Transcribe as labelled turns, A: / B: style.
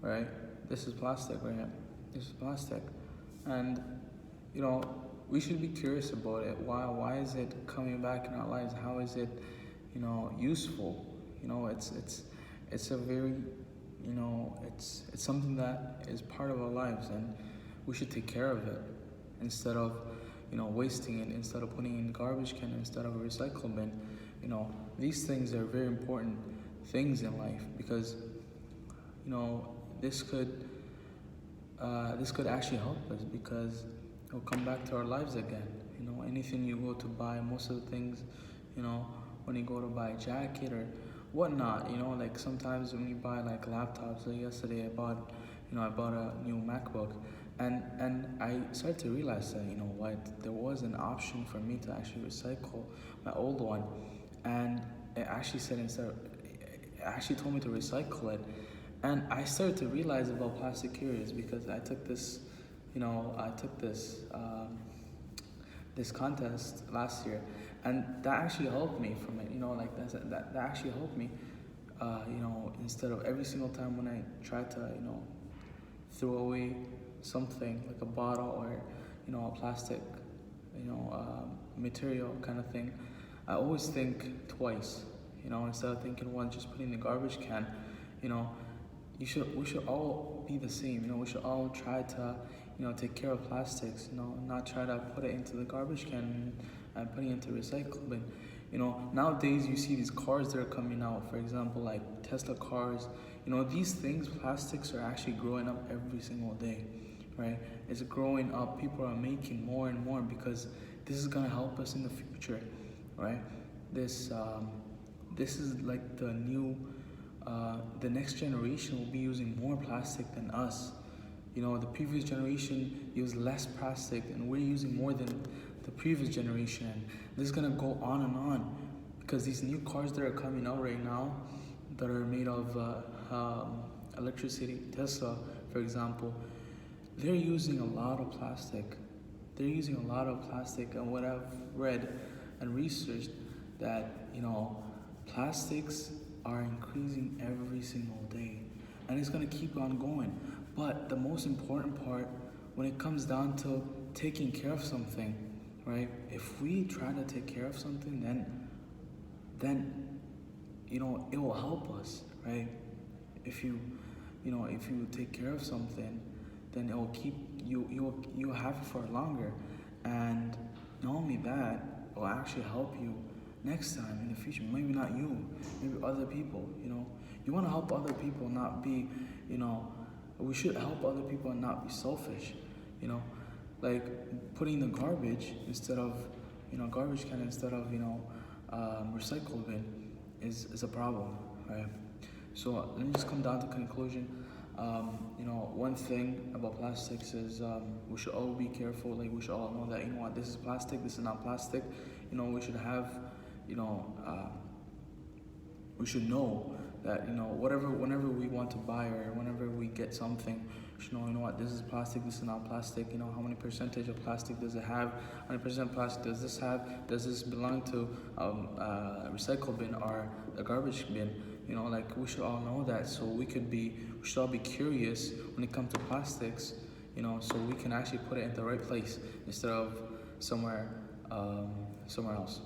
A: right? This is plastic right here. This is plastic. And, you know, we should be curious about it. Why is it coming back in our lives? How is it, useful? It's a very, it's something that is part of our lives, and we should take care of it instead of, wasting it, instead of putting it in the garbage can, instead of a recycle bin. These things are very important things in life, because, this could actually help us, because it'll come back to our lives again. Anything you go to buy, most of the things, when you go to buy a jacket or whatnot, like sometimes when you buy like laptops, like yesterday I bought a new MacBook, and I started to realize that, there was an option for me to actually recycle my old one, and it actually told me to recycle it. And I started to realize about plastic carriers, because I took this, this contest last year, and that actually helped me from it. That actually helped me. Instead of every single time when I try to, throw away something like a bottle or, a plastic, material kind of thing, I always think twice. Instead of thinking once, just put it in the garbage can. We should all be the same. We should all try to, take care of plastics. Not try to put it into the garbage can and put it into recycle bin. Nowadays you see these cars that are coming out. For example, like Tesla cars. These things, plastics, are actually growing up every single day, right? It's growing up. People are making more and more, because this is gonna help us in the future, right? This is like the new. The next generation will be using more plastic than us. The previous generation used less plastic, and we're using more than the previous generation. And this is gonna go on and on, because these new cars that are coming out right now, that are made of electricity, Tesla, for example, they're using a lot of plastic. And what I've read and researched, that plastics are increasing every single day, and it's going to keep on going. But the most important part, when it comes down to taking care of something, right? If we try to take care of something, then it will help us, right? If you take care of something, then it will keep you'll have it for longer, and not only that, it will actually help you next time in the future. Maybe not you, maybe other people. You want to help other people, not be, we should help other people and not be selfish. Like putting the garbage instead of, garbage can instead of, recycle bin is a problem, right? So let me just come down to conclusion. One thing about plastics is, we should all be careful. Like, we should all know that, this is plastic, this is not plastic. We should have, we should know that, whenever we want to buy, or whenever we get something, we should know, this is plastic, this is not plastic. How many percentage of plastic does it have? How many percent plastic does this have? Does this belong to a recycle bin or a garbage bin? We should all know that, so we should all be curious when it comes to plastics, so we can actually put it in the right place instead of somewhere else.